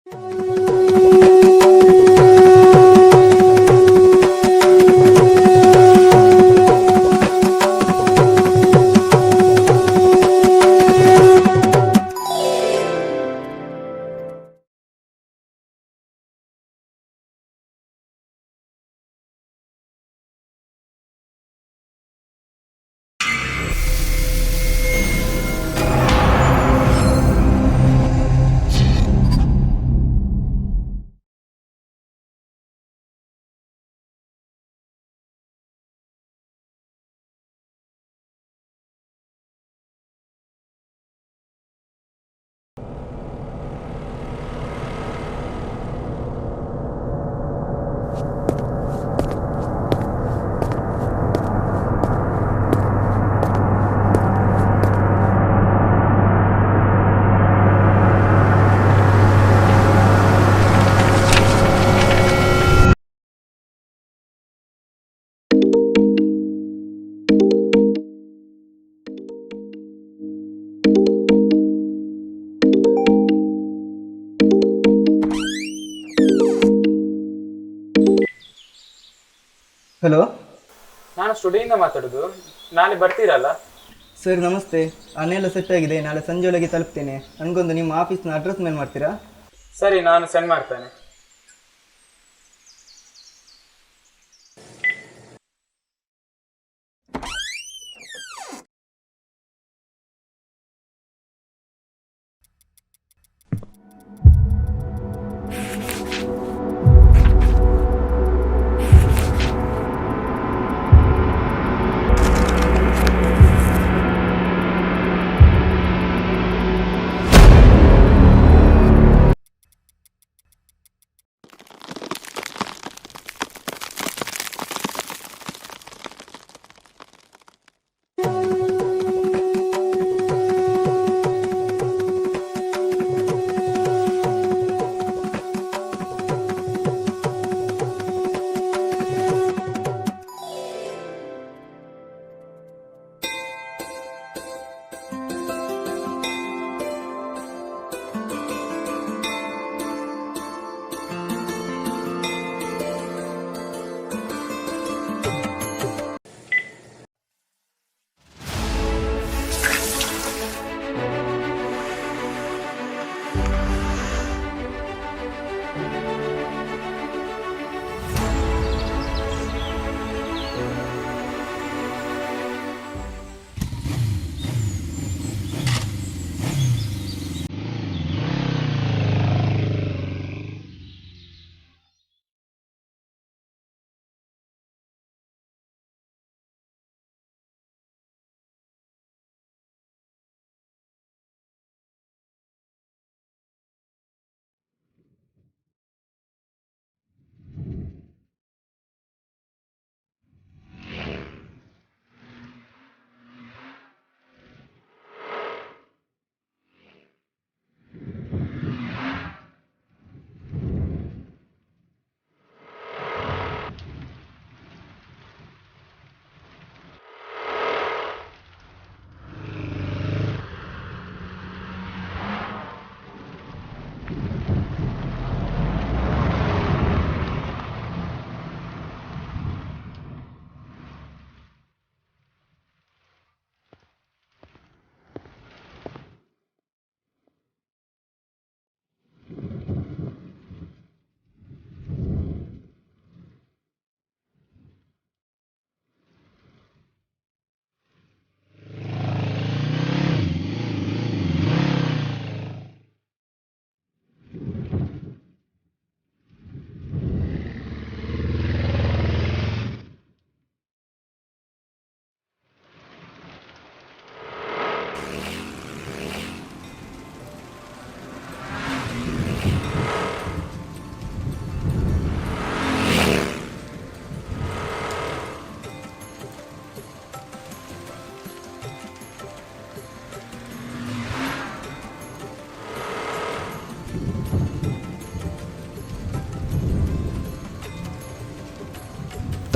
Hello, ನಾನು ಸ್ಟುಡಿಯೋಯಿಂದ ಮಾತಾಡೋದು. ನಾಳೆ ಬರ್ತೀರಲ್ಲ? ಸರ್ ನಮಸ್ತೆ. ಎಲ್ಲ ಸೆಟ್ ಆಗಿದೆ. ನಾಳೆ ಸಂಜೆ ಒಳಗೆ ತಲುಪ್ತೇನೆ. ನನಗೊಂದು ನಿಮ್ಮ ಆಫೀಸ್ನ ಅಡ್ರೆಸ್ ಮೇಲ್ ಮಾಡ್ತೀರಾ? ಸರಿ, ನಾನು ಸೆಂಡ್ ಮಾಡ್ತೇನೆ.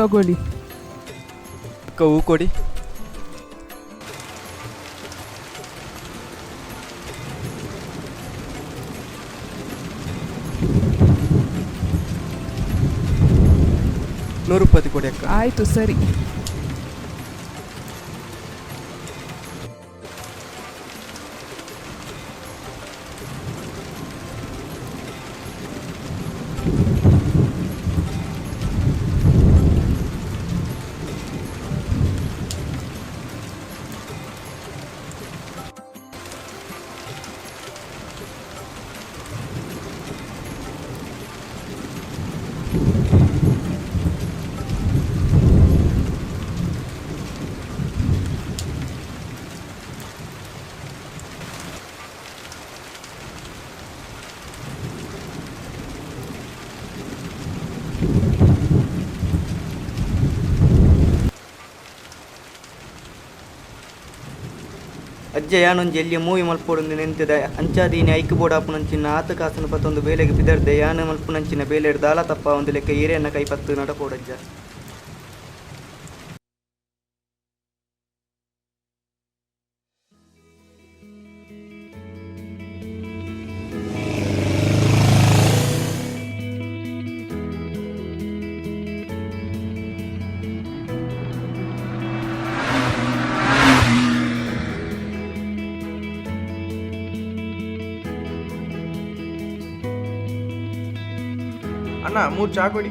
ತಗೊಳ್ಳಿ. ಹೂ ಕೊಡಿ. ₹100 ಕೊಡಿ ಅಕ್ಕ. ಆಯಿತು ಸರಿ. ಅಜ್ಜ ಯಾನೊಂಜಿ ಎಲ್ಲಿಯ ಮೂವಿ ಮಲ್ಪೊಡೊಂದು ನೆಂತಿದ ಅಂಚಾದೀನಿ ಐಕ್ ಬೋರ್ಡ್ ಆಪುನಂಚಿನ ಆತ ಕಾಸನ ಪತ್ತೊಂದು ಬೇಲೆಗೆ ಬಿದರ್ದೆ ಯಾನ ಮಲ್ಪುನಂಚಿನ ಬೇಲೆಡ್ ದಾಲ ತಪ್ಪ ಒಂದು ಲೆಕ್ಕ ಹಿರಿಯನ್ನ ಕೈ ಪತ್ತು ನಡಪೋಡಜ್ಜ. ಅಣ್ಣ 3 ಚಾ ಕೊಡಿ.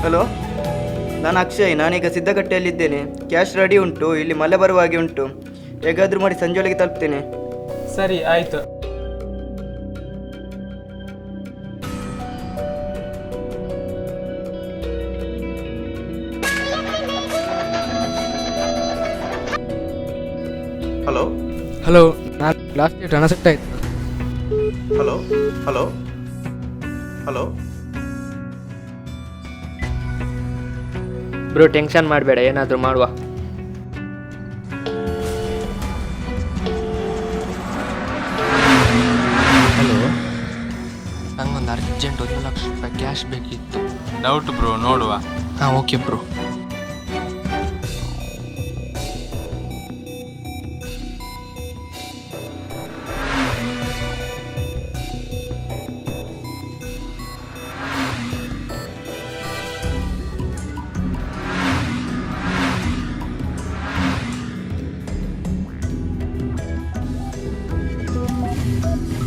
ಹಲೋ, ನಾನು ಅಕ್ಷಯ್. ನಾನೀಗ ಸಿದ್ದಗಟ್ಟೆಯಲ್ಲಿದ್ದೇನೆ. ಕ್ಯಾಶ್ ರೆಡಿ ಉಂಟು. ಇಲ್ಲಿ ಮಳೆ ಬರುವ ಹಾಗೆ ಉಂಟು. ಹೇಗಾದರೂ ಮಾಡಿ ಸಂಜೆಯೊಳಗೆ ತಲುಪ್ತೇನೆ. ಸರಿ ಆಯಿತು. ಹಲೋ ಹಲೋ, ನಾನು ಲಾಸ್ಟ್ ಡೇಟ್ ಹಣ ಸೆಟ್ ಆಯಿತು. Hello hello hello bro, tension ಮಾಡಬೇಡ, ಏನಾದರೂ ಮಾಡುವ. ಹಲೋ, ನಂಗೊಂದು ಅರ್ಜೆಂಟ್ ₹1,00,000 ಕ್ಯಾಶ್ ಬೇಕಿತ್ತು. ಡೌಟ್ ಬ್ರೋ, ನೋಡುವ. ಹಾಂ, ಓಕೆ ಬ್ರೋ.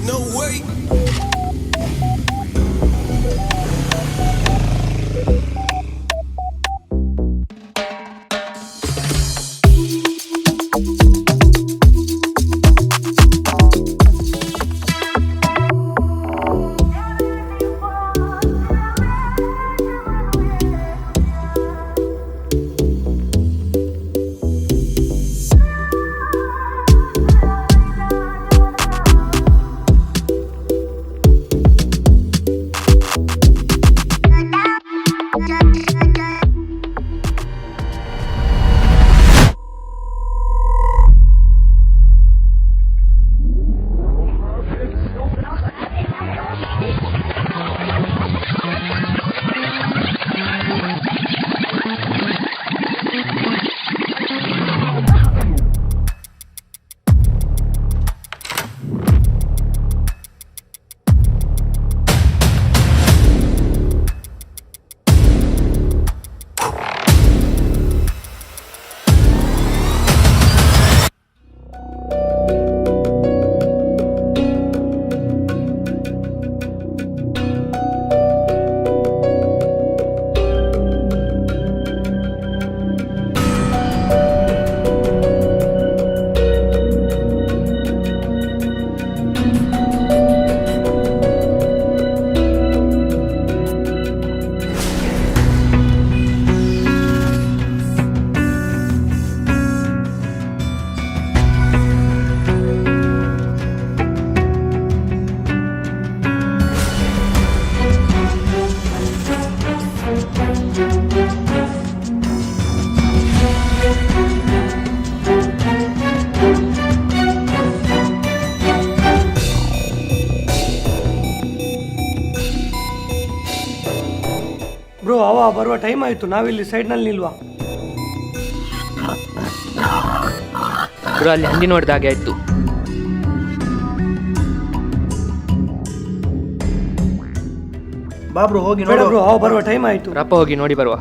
No way. ಬರುವ ಟೈಮ್ ಆಯಿತು, ನಾವಿಲ್ಲಿ ಸೈಡ್ನಲ್ಲಿ ನಿಲ್ವಾ. ಬ್ರೋ ಅಲ್ಲಿ ಹಂದಿ ನೋಡಿದ ಹಾಗೆ ಆಯ್ತು. ಬಾಬ್ರು ಹೋಗಿ ಬೇಡ ನೋಡು. ಬ್ರೋ, ಅವ ಬರುವ ಟೈಮ್ ಆಯಿತು. ರಪ್ಪ ಹೋಗಿ ನೋಡಿ ಬರುವ.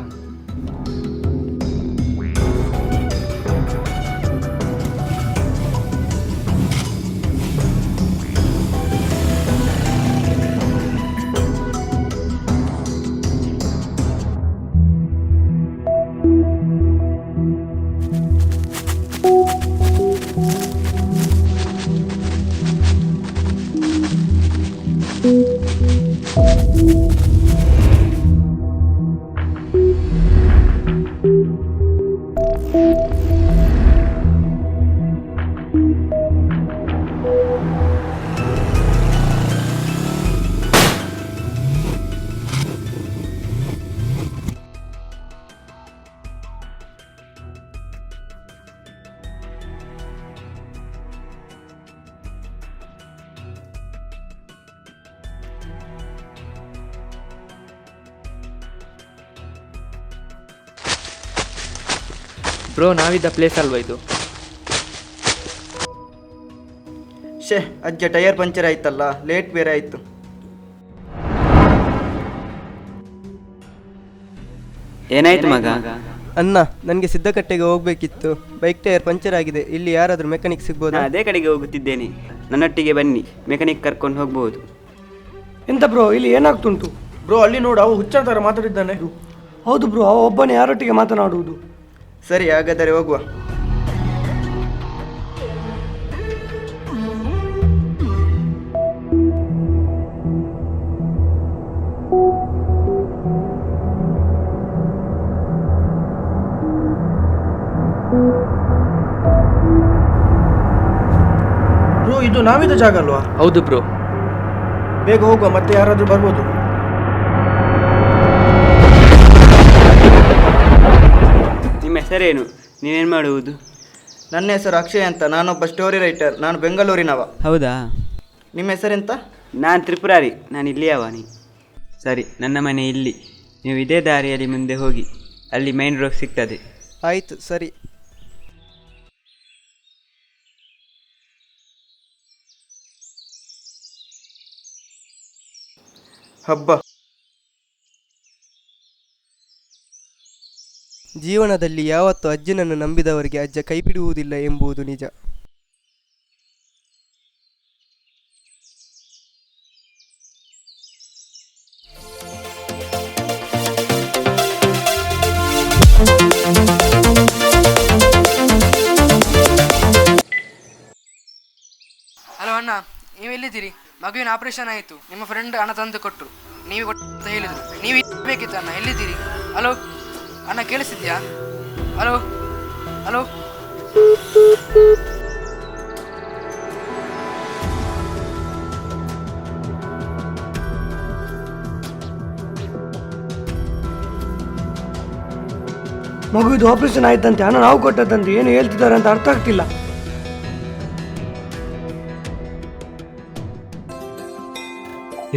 ಬ್ರೋ ನಾವಿದ್ದ ಪ್ಲೇಸ್ ಅಲ್ವಾ ಇದು? ಶೇ ಅಜ್ಜ, ಟೈರ್ ಪಂಚರ್ ಆಯ್ತಲ್ಲ, ಲೇಟ್ ಬೇರೆ ಆಯಿತು. ಏನಾಯ್ತು ಮಗ? ಅಣ್ಣ ನನಗೆ ಸಿದ್ದಕಟ್ಟೆಗೆ ಹೋಗ್ಬೇಕಿತ್ತು. ಬೈಕ್ ಟೈರ್ ಪಂಚರ್ ಆಗಿದೆ. ಇಲ್ಲಿ ಯಾರಾದರೂ ಮೆಕ್ಯಾನಿಕ್ ಸಿಗ್ಬೋದಾ? ಅದೇ ಕಡೆಗೆ ಹೋಗುತ್ತಿದ್ದೇನೆ, ನನ್ನೊಟ್ಟಿಗೆ ಬನ್ನಿ, ಮೆಕ್ಯಾನಿಕ್ ಕರ್ಕೊಂಡು ಹೋಗ್ಬೋದು. ಎಂತ ಬ್ರೋ, ಇಲ್ಲಿ ಏನಾಗ್ತುಂಟು? ಬ್ರೋ ಅಲ್ಲಿ ನೋಡು, ಅವ ಹುಚ್ಚ ಥರ ಮಾತಾಡಿದ್ದಾನೆ. ಹೌದು ಬ್ರೋ, ಅವ ಒಬ್ಬನೇ ಯಾರೊಟ್ಟಿಗೆ ಮಾತನಾಡುವುದು. ಸರಿ, ಹಾಗಾದರೆ ಹೋಗುವ. ಬ್ರೋ ಇದು ನಾವಿದ್ದ ಜಾಗ ಅಲ್ವಾ? ಹೌದು ಬ್ರೋ. ಬೇಗ ಹೋಗುವ, ಮತ್ತೆ ಯಾರಾದರೂ ಬರ್ಬೋದು. ನಿಮ್ಮ ಹೆಸರೇನು? ನೀವೇನು ಮಾಡುವುದು? ನನ್ನ ಹೆಸರು ಅಕ್ಷಯ್ ಅಂತ, ನಾನೊಬ್ಬ ಸ್ಟೋರಿ ರೈಟರ್. ನಾನು ಬೆಂಗಳೂರಿನವ. ಹೌದಾ? ನಿಮ್ಮ ಹೆಸರೆಂತ? ನಾನು ತ್ರಿಪುರಾರಿ, ನಾನು ಇಲ್ಲಿಯವನಿ. ಸರಿ, ನನ್ನ ಮನೆ ಇಲ್ಲಿ. ನೀವು ಇದೇ ದಾರಿಯಲ್ಲಿ ಮುಂದೆ ಹೋಗಿ, ಅಲ್ಲಿ ಮೈನ್ ರೋಡ್ ಸಿಗ್ತದೆ. ಆಯಿತು, ಸರಿ. ಹಬ್ಬ. ಜೀವನದಲ್ಲಿ ಯಾವತ್ತೂ ಅಜ್ಜನನ್ನು ನಂಬಿದವರಿಗೆ ಅಜ್ಜ ಕೈ ಬಿಡುವುದಿಲ್ಲ ಎಂಬುದು ನಿಜ. ಹಲೋ ಅಣ್ಣ, ನೀವು ಎಲ್ಲಿದ್ದೀರಿ? ಮಗುವಿನ ಆಪರೇಷನ್ ಆಯಿತು. ನಿಮ್ಮ ಫ್ರೆಂಡ್ ಹಣ ತಂದು ಕೊಟ್ಟರು, ನೀವು ಕೊಟ್ಟು ಅಂತ ಹೇಳಿದರು. ನೀವು ಬೇಕಿತ್ತು ಅಣ್ಣ. ಎಲ್ಲಿದ್ದೀರಿ? ಹಲೋ ಅಣ್ಣ, ಕೇಳಿಸಿದ್ಯಾ? Hello hello. ಮಗುವಿದು ಆಪರೇಷನ್ ಆಯ್ತಂತೆ, ಹಣ ನಾವು ಕೊಟ್ಟದಂತೆ. ಏನು ಹೇಳ್ತಿದ್ದಾರೆ ಅಂತ ಅರ್ಥ ಆಗ್ತಿಲ್ಲ.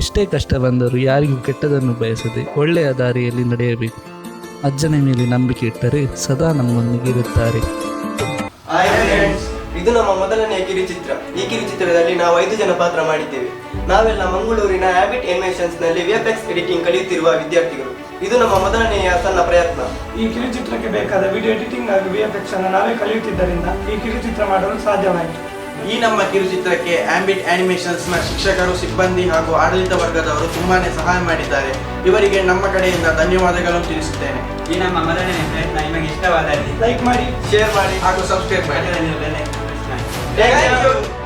ಎಷ್ಟೇ ಕಷ್ಟ ಬಂದರೂ ಯಾರಿಗೂ ಕೆಟ್ಟದನ್ನು ಬಯಸದೆ ಒಳ್ಳೆಯ ದಾರಿಯಲ್ಲಿ ನಡೆಯಬೇಕು. ಅಜ್ಜನ ಮೇಲೆ ನಂಬಿಕೆ ಇಟ್ಟರೆ ಸದಾ ನಮ್ಮೊಂದಿಗೆ ಇರುತ್ತಾರೆ. ಇದು ನಮ್ಮ ಮೊದಲನೆಯ ಕಿರುಚಿತ್ರ. ಈ ಕಿರುಚಿತ್ರದಲ್ಲಿ ನಾವು 5 ಜನ ಪಾತ್ರ ಮಾಡಿದ್ದೇವೆ. ನಾವೆಲ್ಲ ಮಂಗಳೂರಿನ ಹ್ಯಾಬಿಟ್ ಅನಿಮೇಷನ್ಸ್ ನಲ್ಲಿ ವಿಎಫ್ಎಕ್ಸ್ ಎಡಿಟಿಂಗ್ ಕಲಿಯುತ್ತಿರುವ ವಿದ್ಯಾರ್ಥಿಗಳು. ಇದು ನಮ್ಮ ಮೊದಲನೆಯ ಸಣ್ಣ ಪ್ರಯತ್ನ. ಈ ಕಿರುಚಿತ್ರಕ್ಕೆ ಬೇಕಾದ ವಿಡಿಯೋ ಎಡಿಟಿಂಗ್ ಹಾಗೂ ವಿಎಫ್ಎಕ್ಸ್ ಅನ್ನು ನಾವೇ ಕಲಿಯುತ್ತಿದ್ದರಿಂದ ಈ ಕಿರುಚಿತ್ರ ಮಾಡಲು ಸಾಧ್ಯವಾಯಿತು. ಈ ನಮ್ಮ ಕಿರುಚಿತ್ರಕ್ಕೆ ಆಂಬಿಟ್ ಅನಿಮೇಷನ್ಸ್ನ ಶಿಕ್ಷಕರು, ಸಿಬ್ಬಂದಿ ಹಾಗೂ ಆಡಳಿತ ವರ್ಗದವರು ತುಂಬಾನೇ ಸಹಾಯ ಮಾಡಿದ್ದಾರೆ. ಇವರಿಗೆ ನಮ್ಮ ಕಡೆಯಿಂದ ಧನ್ಯವಾದಗಳನ್ನು ತಿಳಿಸುತ್ತೇನೆ. ಈ ನಮ್ಮ ಮೊದಲನೇ ಪ್ರಯತ್ನ ನಿಮಗೆ ಇಷ್ಟವಾದಲ್ಲಿ ಲೈಕ್ ಮಾಡಿ, ಶೇರ್ ಮಾಡಿ ಹಾಗೂ ಸಬ್ಸ್ಕ್ರೈಬ್ ಮಾಡಿ. ಮಾಡಿ. Thank you.